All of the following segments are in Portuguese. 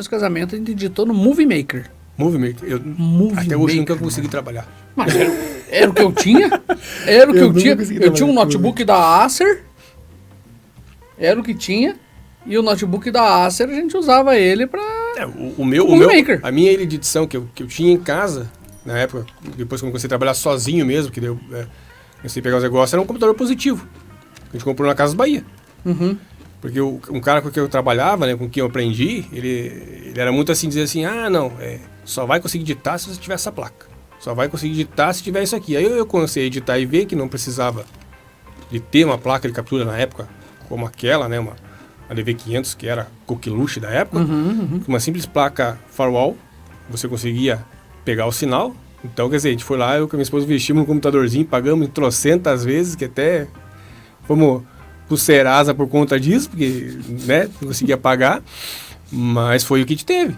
mesmo casamento, a gente editou no Movie Maker. Movie Maker. Até hoje nunca consegui trabalhar. Mas era o que eu tinha. Era o que eu tinha. Eu tinha um notebook da Acer. Era o que tinha. E o notebook da Acer, a gente usava ele pra... A minha edição que eu tinha em casa, na época, depois que eu comecei a trabalhar sozinho mesmo, que eu comecei a pegar os negócios, era um computador positivo. A gente comprou na Casas Bahia. Uhum. Porque um cara com quem eu trabalhava, né, com quem eu aprendi, ele era muito assim, dizer assim, só vai conseguir editar se você tiver essa placa. Só vai conseguir editar se tiver isso aqui. Aí eu comecei a editar e ver que não precisava de ter uma placa de captura na época, como aquela, né, uma DV500, que era coqueluche da época. Uma simples placa firewall, você conseguia pegar o sinal. Então, quer dizer, a gente foi lá, eu com a minha esposa vestimos no computadorzinho, pagamos trocentas vezes, que até fomos pro Serasa por conta disso, porque, né, não conseguia pagar, mas foi o que a gente teve.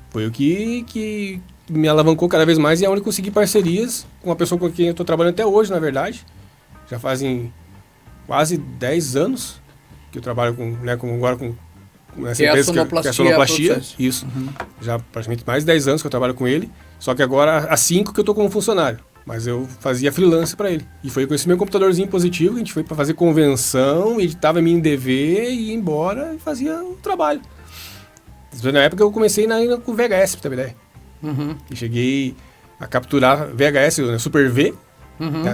Foi o que me alavancou cada vez mais e é onde eu consegui parcerias com uma pessoa com quem eu estou trabalhando até hoje, na verdade. Já fazem quase 10 anos que eu trabalho agora com essa empresa, que é a Sonoplastia. Isso. Já praticamente mais de 10 anos que eu trabalho com ele, só que agora há 5 que eu estou como funcionário. Mas eu fazia freelance para ele. E foi com esse meu computadorzinho positivo que a gente foi para fazer convenção, editava minha DV e ia embora e fazia o trabalho. Na época eu comecei com VHS, pra ter uma ideia. E cheguei a capturar VHS, né, Super V.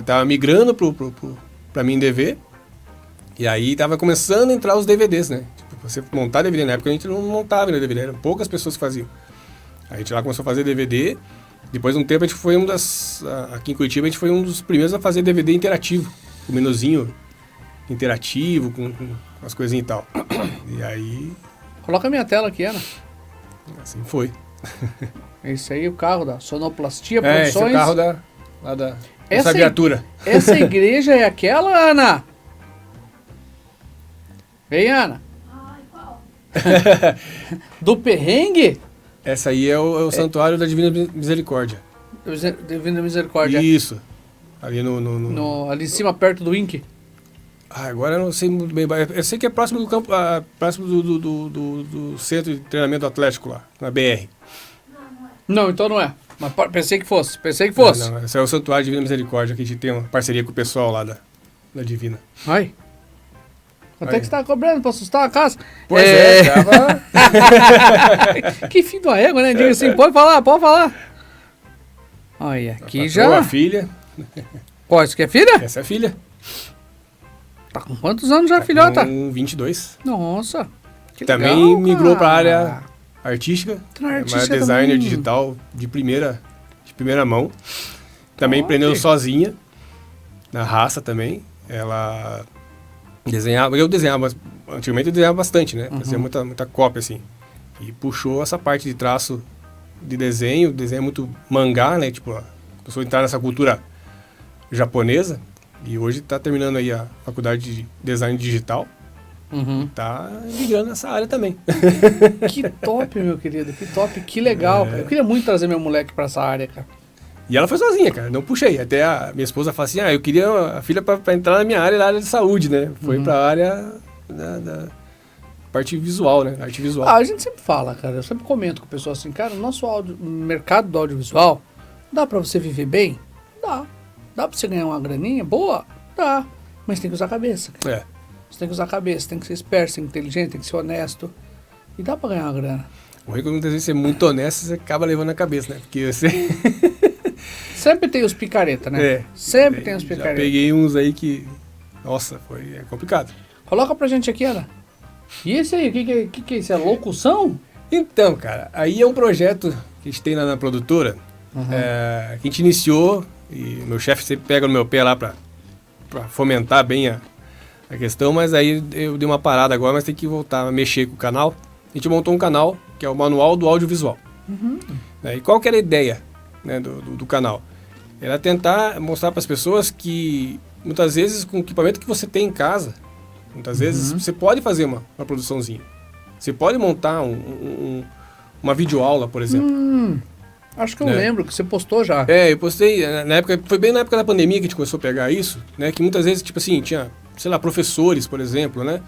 Tava migrando pra minha DV. E aí tava começando a entrar os DVDs, né? Tipo, você montar DVD, na época a gente não montava no DVD, eram poucas pessoas que faziam. Aí a gente lá começou a fazer DVD. Depois de um tempo a gente foi aqui em Curitiba a gente foi um dos primeiros a fazer DVD interativo, com menuzinho interativo, com as coisinhas e tal. E aí... Coloca a minha tela aqui, Ana. Assim foi. Esse aí é o carro da Sonoplastia Produções. Esse é o carro dessa viatura. Essa igreja é aquela, Ana? Vem, Ana. Ai, qual? Do perrengue? Essa aí é o Santuário da Divina Misericórdia. Divina Misericórdia. Isso. Ali ali em cima, perto do INC. Agora eu não sei muito bem. Eu sei que é próximo do campo, próximo do centro de treinamento atlético lá, na BR. Não, então não é. Mas pensei que fosse. Não, esse é o Santuário da Divina Misericórdia, que a gente tem uma parceria com o pessoal lá da Divina. Ai. Quanto é que você tá cobrando pra assustar a casa? Pois tava... Que fim do égua, né? Diga assim, pode falar. Olha, aqui já... A filha. Qual, isso que é filha? Essa é a filha. Tá com quantos anos já, filhota? Com 22. Nossa, que também legal, migrou cara. Pra área artística. Artística Mas designer também. digital de primeira mão. Também aprendeu sozinha, na raça também. Ela... antigamente eu desenhava bastante, né? Fazia muita cópia, assim. E puxou essa parte de traço de desenho é muito mangá, né? Tipo, a pessoa entrar nessa cultura japonesa. E hoje está terminando aí a faculdade de design digital. Tá migrando nessa área também. Que top, meu querido, que top, que legal. Cara. Eu queria muito trazer meu moleque para essa área, cara. E ela foi sozinha, cara, não puxei. Até a minha esposa fala assim, eu queria a filha para entrar na minha área, na área de saúde, né? Foi para a área da parte visual, né? Arte visual. A gente sempre fala, cara, eu sempre comento com o pessoal assim, cara, o nosso mercado do audiovisual, dá para você viver bem? Dá. Dá pra você ganhar uma graninha boa? Dá. Mas tem que usar a cabeça. Cara. Você tem que usar a cabeça, tem que ser esperto, tem que ser inteligente, tem que ser honesto. E dá pra ganhar uma grana. O ruim é que muitas vezes você é muito honesto, você acaba levando a cabeça, né? Porque você... Sempre tem os picareta, né? Sempre tem os picareta. Já peguei uns aí que... Nossa, é complicado. Coloca pra gente aqui, Ana. E esse aí, o que é isso? É locução? Então, cara, aí é um projeto que a gente tem lá na produtora, que a gente iniciou... E meu chefe sempre pega no meu pé lá pra fomentar bem a questão, mas aí eu dei uma parada agora, mas tem que voltar a mexer com o canal. A gente montou um canal, que é o Manual do Audiovisual. E qual que era a ideia, né, do canal? Era tentar mostrar para as pessoas que, muitas vezes, com o equipamento que você tem em casa, muitas vezes você pode fazer uma produçãozinha. Você pode montar uma videoaula, por exemplo. Acho que eu lembro que você postou já. Eu postei, na época, foi bem na época da pandemia que a gente começou a pegar isso, né? Que muitas vezes, tipo assim, tinha, sei lá, professores, por exemplo, né?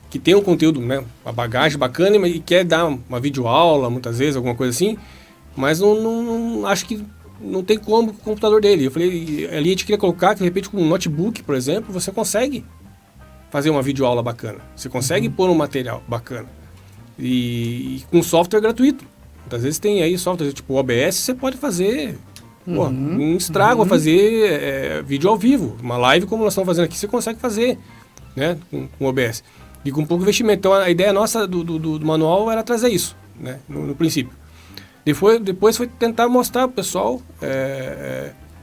que tem um conteúdo, né, uma bagagem bacana e quer dar uma videoaula, muitas vezes, alguma coisa assim, mas não acho que não tem como com o computador dele. Eu falei, ali a gente queria colocar que, de repente, com um notebook, por exemplo, você consegue fazer uma videoaula bacana. Você consegue pôr um material bacana. E com software gratuito. Muitas vezes tem aí software tipo o OBS, você pode fazer um estrago a fazer vídeo ao vivo. Uma live como nós estamos fazendo aqui, você consegue fazer, né, com OBS. E com pouco investimento. Então a ideia nossa do manual era trazer isso, né, no princípio. Depois foi tentar mostrar para o pessoal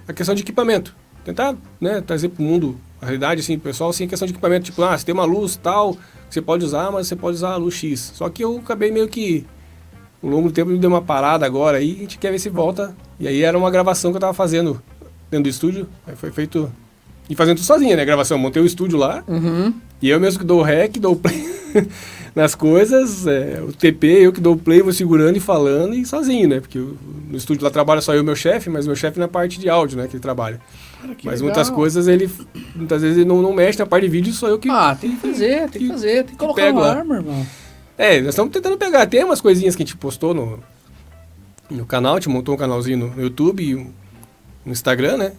a questão de equipamento. Tentar, né, trazer para o mundo a realidade, assim, pessoal, assim, questão de equipamento. Tipo, você tem uma luz tal, que você pode usar, mas você pode usar a luz X. Só que eu acabei meio que, ao longo do tempo, me deu uma parada agora aí, a gente quer ver se volta. E aí era uma gravação que eu estava fazendo dentro do estúdio. Aí foi feito... E fazendo tudo sozinho, né? Gravação. Montei o estúdio lá. E eu mesmo que dou o rec, dou o play nas coisas. O TP, eu que dou o play, vou segurando e falando e sozinho, né? Porque no estúdio lá trabalha só eu e meu chefe, mas meu chefe na parte de áudio, né? Que ele trabalha. Cara, mas legal. Muitas coisas muitas vezes ele não mexe na parte de vídeo, sou eu que... tem que fazer, tem que colocar no ar, meu irmão. Nós estamos tentando pegar. Tem umas coisinhas que a gente postou no canal, a gente montou um canalzinho no YouTube e no Instagram, né?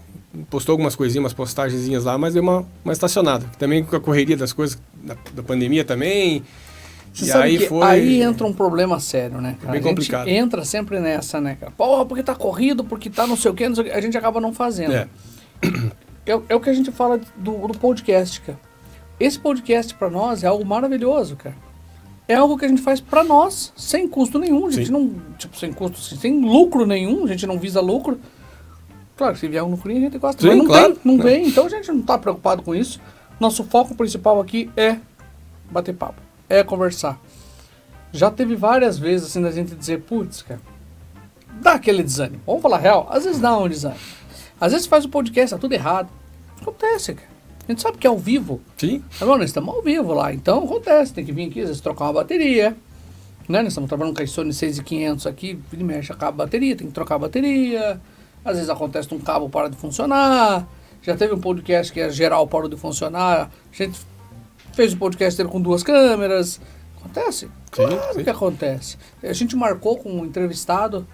Postou algumas coisinhas, umas postagenzinhas lá, mas deu uma estacionada. Também com a correria das coisas da pandemia também. Você sabe que aí entra um problema sério, né, cara? Bem complicado. A gente entra sempre nessa, né, cara? Porra, porque tá corrido, porque tá não sei o quê, a gente acaba não fazendo. É o que a gente fala do podcast, cara. Esse podcast pra nós é algo maravilhoso, cara. É algo que a gente faz pra nós, sem custo nenhum. A gente não, sem custo, sem lucro nenhum, a gente não visa lucro. Claro, se vier um lucrinho a gente gosta, sim, mas não claro. Não vem, então a gente não tá preocupado com isso. Nosso foco principal aqui é bater papo, é conversar. Já teve várias vezes assim da gente dizer, putz, cara, dá aquele desânimo. Vamos falar real, às vezes dá um desânimo. Às vezes faz o podcast, tá tudo errado. Acontece, cara. A gente sabe que é ao vivo. Sim. Agora, nós estamos ao vivo lá, então acontece, tem que vir aqui, às vezes trocar uma bateria. Né? Nós estamos trabalhando com a Sony 6500 aqui, ele mexe, acaba a bateria, tem que trocar a bateria. Às vezes acontece um cabo para de funcionar. Já teve um podcast que geral parou de funcionar. A gente fez o podcast dele com 2 câmeras. Acontece? Claro que acontece. A gente marcou com um entrevistado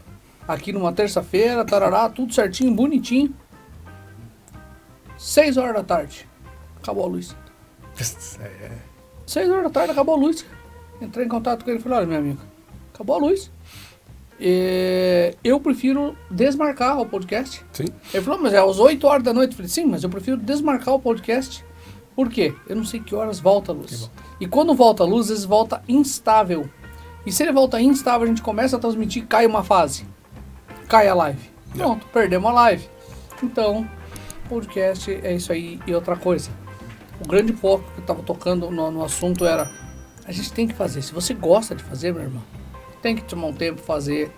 aqui numa terça-feira, tarará, tudo certinho, bonitinho. 6 horas da tarde. Acabou a luz. 6 horas da tarde, acabou a luz. Entrei em contato com ele e falei, olha, meu amigo, acabou a luz. Eu prefiro desmarcar o podcast. Sim. Ele falou, mas é às 8 horas da noite. Eu falei, sim, mas eu prefiro desmarcar o podcast. Por quê? Eu não sei que horas volta a luz. E quando volta a luz, às vezes volta instável. E se ele volta instável, a gente começa a transmitir, cai uma fase. Cai a live. Pronto, perdemos a live. Então, podcast é isso aí. E outra coisa, o grande foco que eu estava tocando no assunto era, a gente tem que fazer. Se você gosta de fazer, meu irmão, tem que tomar um tempo fazer.